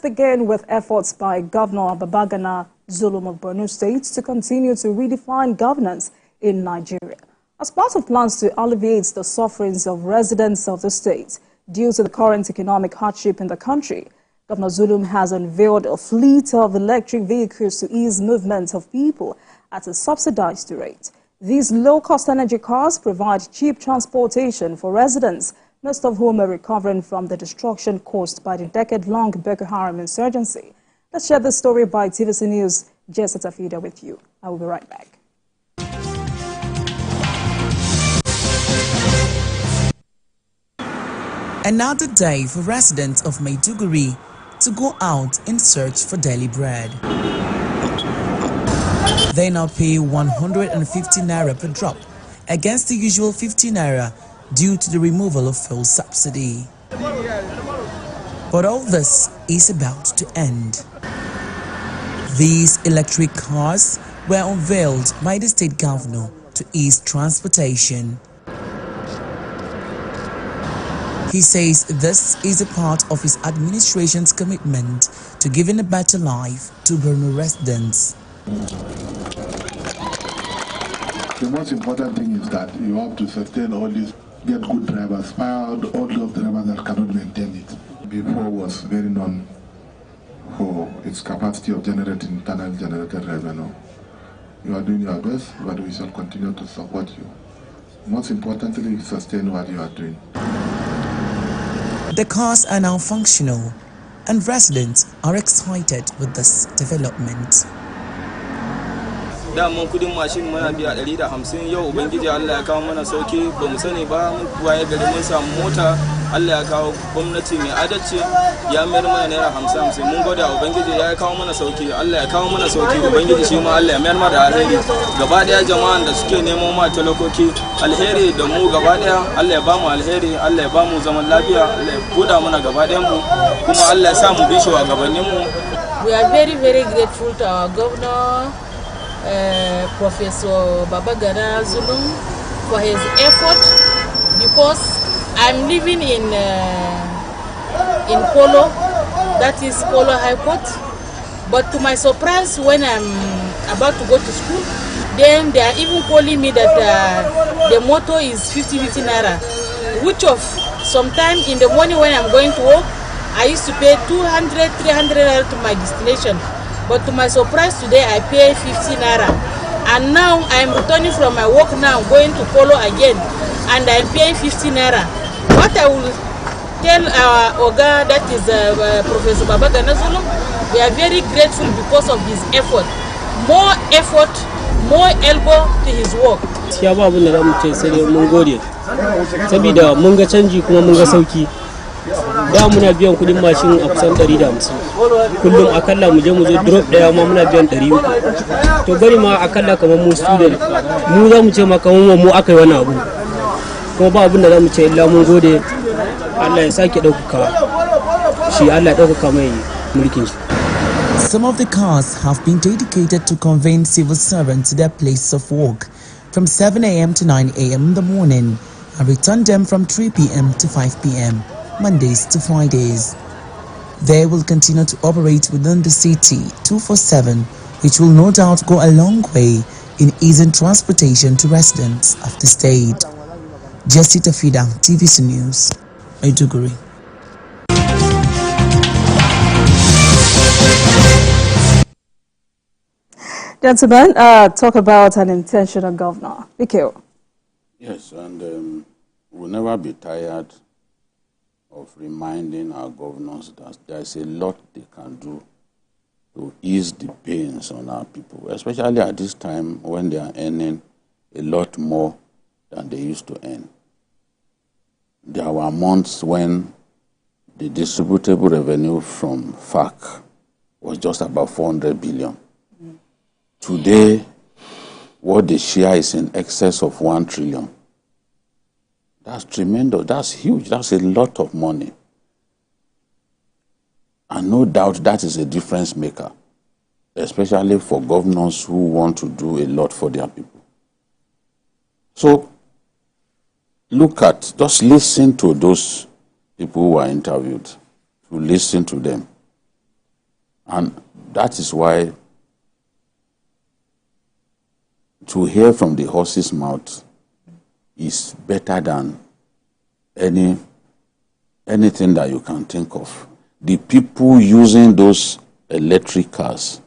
begin with efforts by Governor Babagana, Zulum of Borno State to continue to redefine governance in Nigeria. As part of plans to alleviate the sufferings of residents of the state due to the current economic hardship in the country, Governor Zulum has unveiled a fleet of electric vehicles to ease movement of people at a subsidized rate. These low-cost energy cars provide cheap transportation for residents, most of whom are recovering from the destruction caused by the decade-long Boko Haram insurgency. Let's share this story by TVC News' Jessica Fida with you. I will be right back. Another day for residents of Maiduguri to go out in search for daily bread. They now pay 150 naira per drop against the usual 50 naira due to the removal of fuel subsidy. But all this is about to end. These electric cars were unveiled by the state governor to ease transportation. He says this is a part of his administration's commitment to giving a better life to Borno residents. The most important thing is that you have to sustain all these, get good drivers, fire all those drivers that cannot maintain it. Before was very known for its capacity of generating internal generated revenue. You are doing your best, but we shall continue to support you. Most importantly, sustain what you are doing. The cars are now functional, and residents are excited with this development. Da mun kudin mashin muna biya 150 yau ubangiji Allah ya kawo mana sauki ba mu sani ba mun waye gari mun samu mota Allah ya kawo gwamnati mai adalci ya mayar mana naira 50 mun gode ubangiji ya kawo mana sauki Allah ya kawo mana sauki ubangiji shi ma Allah ya mayar mana da alheri gaba daya jama'an da suke neman ma talakoki alheri da mu gaba daya Allah ya ba mu alheri Allah ya ba mu zaman lafiya Allah ya buda mana gaba dayan mu kuma Allah ya sa mu bi shi wa gabanin mu. We are very grateful to our governor Professor Babagana Zulum for his effort, because I'm living in Polo, that is Polo High Court. But to my surprise, when I'm about to go to school, then they are even calling me that the motto is 50 naira, which of sometime in the morning when I'm going to work, I used to pay 200, 300 naira to my destination. But to my surprise today, I pay 50 naira. And now I'm returning from my work now, going to Polo again, and I'm paying 50 naira. What I will tell our Oga, that is Professor Babagana Zulum, we are very grateful because of his effort. More effort, more elbow to his work. Ya ba abin da za mu ce sai mun gode. Saboda mun ga canji kuma mun ga sauki. Da muna biyan kudin mashin a kusan 150. Kullum akalla mu je drop daya ma muna biyan 300. To bari ma akalla kamar mu student mu za mu ce ma kamar mu akai wani abu. Kuma ba abin da za mu ce illa mun gode. Allah ya sake dauka shi, Allah ya dauka mai mulkin shi. Some of the cars have been dedicated to conveying civil servants to their place of work from 7 a.m. to 9 a.m. in the morning and return them from 3 p.m. to 5 p.m. Mondays to Fridays. They will continue to operate within the city 247, which will no doubt go a long way in easing transportation to residents of the state. Jessica Fida, TVC News, Maiduguri. Gentlemen, talk about an intentional governor. Mikhail. Yes, and we'll never be tired of reminding our governors that there's a lot they can do to ease the pains on our people, especially at this time when they are earning a lot more than they used to earn. There were months when the distributable revenue from FAC was just about 400 billion. Today, what they share is in excess of 1 trillion. That's tremendous. That's huge. That's a lot of money. And no doubt that is a difference maker, especially for governors who want to do a lot for their people. So, just listen to those people who are interviewed, to listen to them. And that is why to hear from the horse's mouth is better than anything that you can think of. The people using those electric cars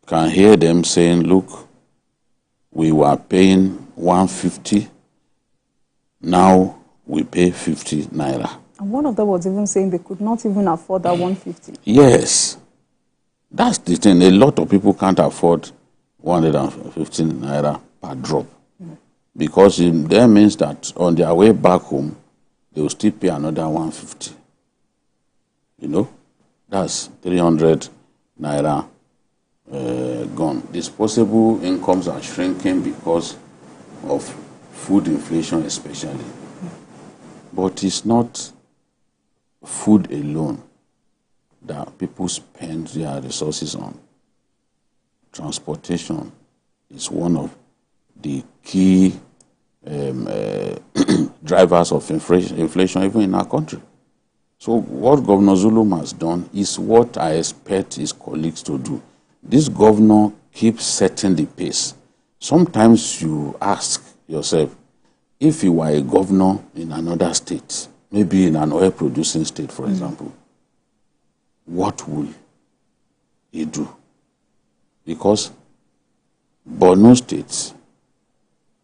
can hear them saying, look, we were paying 150, now we pay 50 naira. And one of them was even saying they could not even afford that 150. Yes. That's the thing. A lot of people can't afford 115 naira per drop. Because that means that on their way back home, they will still pay another 150. You know, that's 300 naira gone. Disposable incomes are shrinking because of food inflation especially. But it's not food alone that people spend their resources on. Transportation is one of the key drivers of inflation even in our country. So what Governor Zulum has done is what I expect his colleagues to do. This governor keeps setting the pace. Sometimes you ask yourself, if you were a governor in another state, maybe in an oil-producing state, for example, what will he do? Because Borno State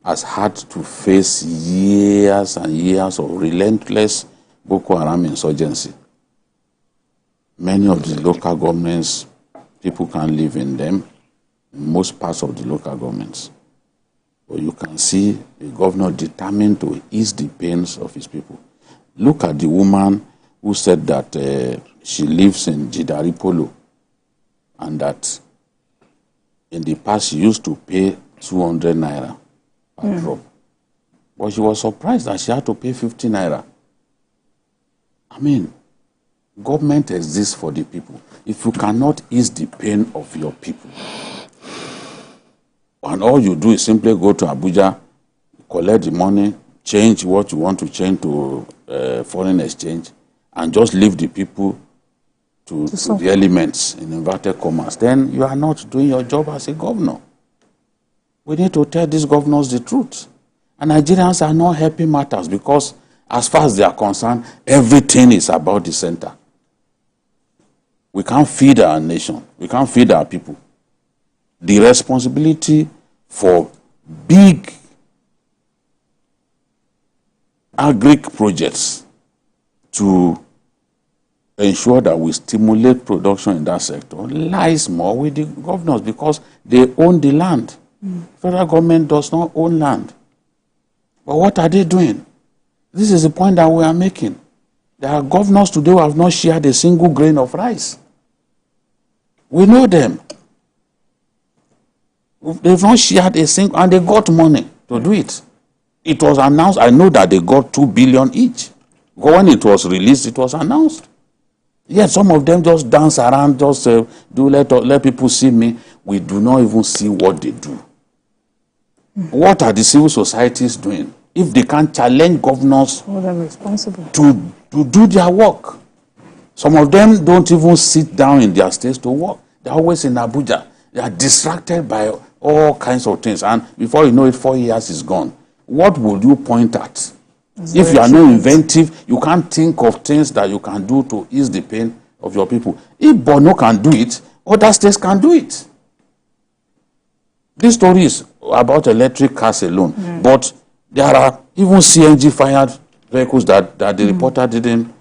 has had to face years and years of relentless Boko Haram insurgency. Many of the local governments, people can't live in them, in most parts of the local governments. But you can see a governor determined to ease the pains of his people. Look at the woman who said that she lives in Jidari Polo and that in the past she used to pay 200 naira per drop. But she was surprised that she had to pay 50 naira. I mean, government exists for the people. If you cannot ease the pain of your people, and all you do is simply go to Abuja, collect the money, change what you want to change to foreign exchange, and just leave the people to the elements, in inverted commas, then you are not doing your job as a governor. We need to tell these governors the truth. And Nigerians are not helping matters because as far as they are concerned, everything is about the center. We can't feed our nation. We can't feed our people. The responsibility for big agri projects to ensure that we stimulate production in that sector lies more with the governors because they own the land. Federal government does not own land. But what are they doing? This is the point that we are making. There are governors today who have not shared a single grain of rice. We know them. They've not shared a single, and they got money to do it. It was announced, I know that they got 2 billion each. When it was released, it was announced. Yet some of them just dance around, just let people see me. We do not even see what they do. What are the civil societies doing? If they can't challenge governors to do their work. Some of them don't even sit down in their states to work. They're always in Abuja. They are distracted by all kinds of things. And before you know it, 4 years is gone. What would you point at? If you are not inventive, you can't think of things that you can do to ease the pain of your people. If Borno can do it, other states can do it. This story is about electric cars alone. But there are even CNG-fired vehicles that the reporter didn't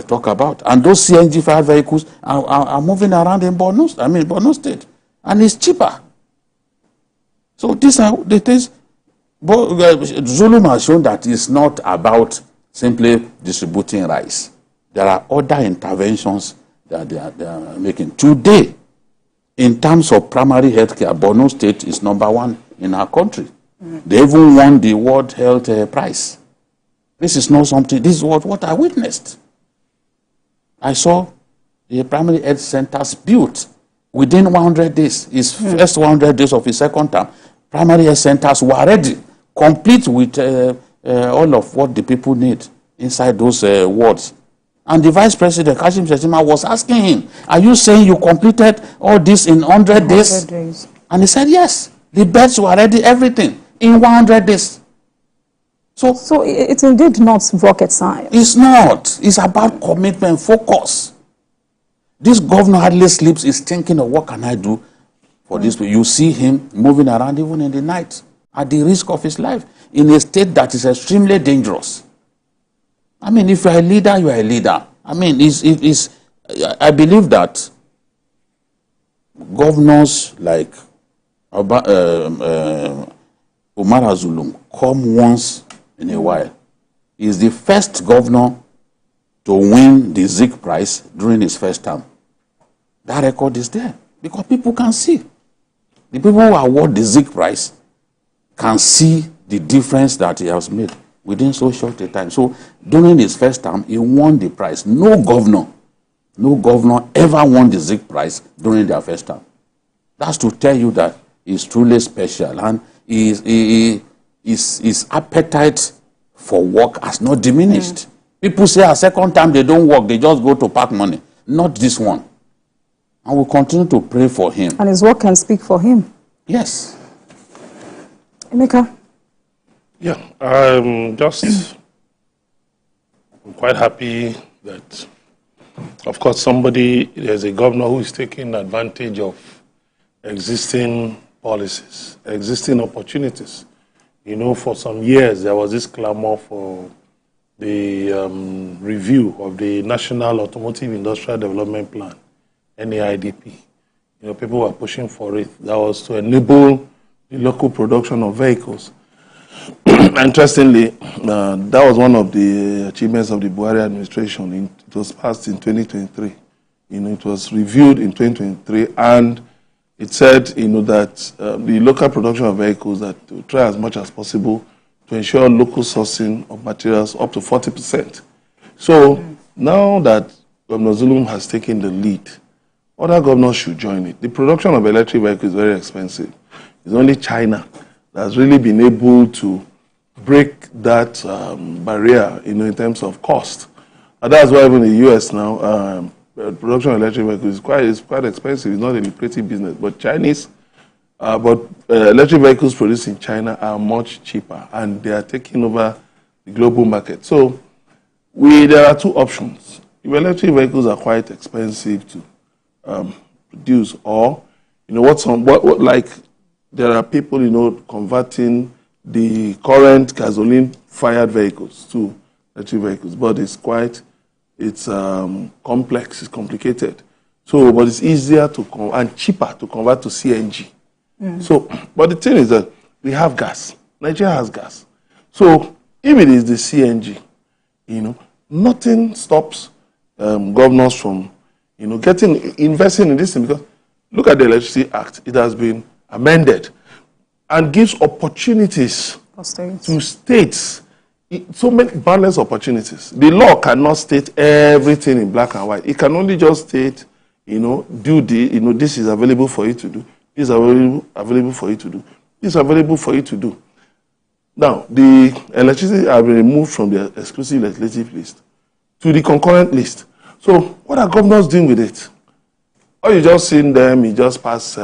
talk about. And those CNG-fired vehicles are moving around in Borno State. And it's cheaper. So these are the things. But Zulum has shown that it's not about simply distributing rice. There are other interventions that they are making. Today, in terms of primary health care, Borno State is #1 in our country. They even won the World Health Prize. This is not something, this is what I witnessed. I saw the primary health centers built within 100 days. His first 100 days of his second term, primary health centers were ready, complete with all of what the people need inside those wards. And the vice president, Kashim Shettima, was asking him, are you saying you completed all this in 100 days? 100 days. And he said, yes. The beds were ready, everything, in 100 days. So it's indeed not rocket science. It's not. It's about commitment, focus. This governor hardly sleeps, is thinking of what can I do for this. You see him moving around even in the night at the risk of his life in a state that is extremely dangerous. I mean, if you're a leader, you are a leader. I mean, I believe that governors like Umar Zulum come once in a while. He is the first governor to win the Zik Prize during his first term. That record is there because people can see. The people who award the Zik Prize can see the difference that he has made within so short a time. So during his first term, he won the prize. No governor ever won the Zik Prize during their first term. That's to tell you that he's truly special, and his appetite for work has not diminished. People say a second time they don't work, they just go to park money. Not this one. And we'll continue to pray for him. And his work can speak for him. Yes. Emeka? Yeah, I'm quite happy that, of course, there's a governor who is taking advantage of existing policies, existing opportunities. You know, for some years, there was this clamor for the review of the National Automotive Industrial Development Plan, NAIDP. You know, people were pushing for it. That was to enable the local production of vehicles. Interestingly, that was one of the achievements of the Buhari administration. It was passed in 2023. You know, it was reviewed in 2023, and it said, you know, that the local production of vehicles, that to try as much as possible to ensure local sourcing of materials up to 40%. So now that Governor Zulum has taken the lead, other governors should join it. The production of electric vehicles is very expensive. It's only China that has really been able to break that barrier, you know, in terms of cost. And that's why even in the US now, production of electric vehicles is quite expensive. It's not a lucrative business. But electric vehicles produced in China are much cheaper, and they are taking over the global market. So there are two options. If electric vehicles are quite expensive to produce, or, you know, like there are people, you know, converting the current gasoline-fired vehicles to electric vehicles, but it's complex, it's complicated. So, but it's easier and cheaper to convert to CNG. So, but the thing is that we have gas. Nigeria has gas. So, if it is the CNG, you know, nothing stops governors from, you know, investing in this thing, because look at the Electricity Act. It has been amended and gives opportunities to states, so many boundless opportunities. The law cannot state everything in black and white. It can only just state, you know, this is available for you to do. This is available for you to do. This is available for you to do. Now, the electricity have been removed from the exclusive legislative list to the concurrent list. So, what are governors doing with it? Or you just seen them, you just pass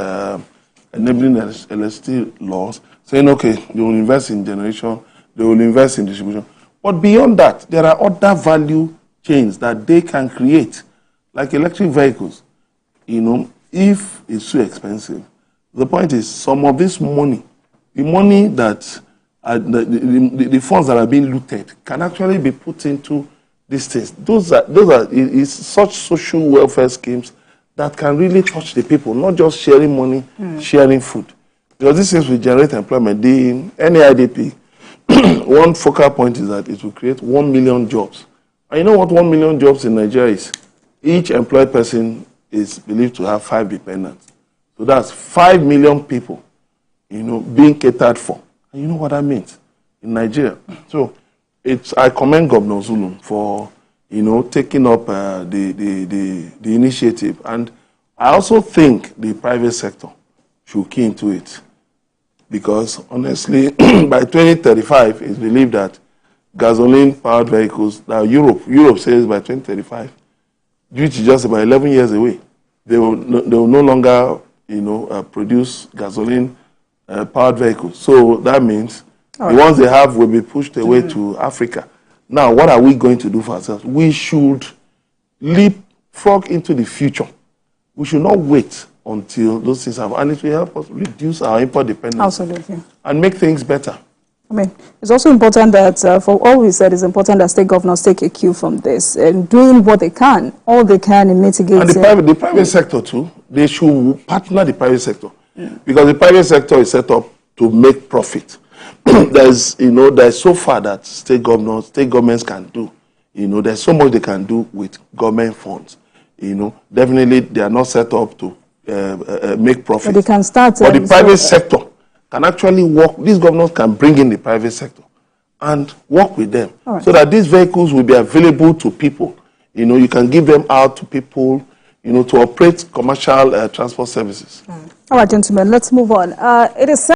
enabling electricity laws, saying, okay, they will invest in generation, they will invest in distribution. But beyond that, there are other value chains that they can create, like electric vehicles. You know, if it's too expensive, the point is some of this money, the money that the funds that are being looted can actually be put into these things. Those are such social welfare schemes that can really touch the people, not just sharing money, sharing food. Because these things will generate employment. The NAIDP, one focal point is that it will create 1 million jobs. And you know what 1 million jobs in Nigeria is? Each employed person is believed to have 5 dependents. So that's 5 million people, you know, being catered for. And you know what that means in Nigeria. So I commend Governor Zulum for, you know, taking up the initiative. And I also think the private sector should key into it. Because honestly, by 2035, it's believed that gasoline-powered vehicles. Now Europe says by 2035, which is just about 11 years away, they will no longer, produce gasoline-powered vehicles. So that means the ones they have will be pushed away to Africa. Now, what are we going to do for ourselves? We should leapfrog into the future. We should not wait until those things happen, and it will help us reduce our import dependence. Absolutely. And make things better. I mean, it's also important that, for all we said, it's important that state governors take a cue from this and doing what they can, all they can in mitigating. And the private sector too, they should partner the private sector. Because the private sector is set up to make profit. There's so far that state governments can do. There's so much they can do with government funds. Definitely they are not set up to make profit. But they can start. But the private sector can actually work. These governors can bring in the private sector and work with them, so that these vehicles will be available to people. You can give them out to people, to operate commercial transport services. All right, gentlemen, let's move on. It is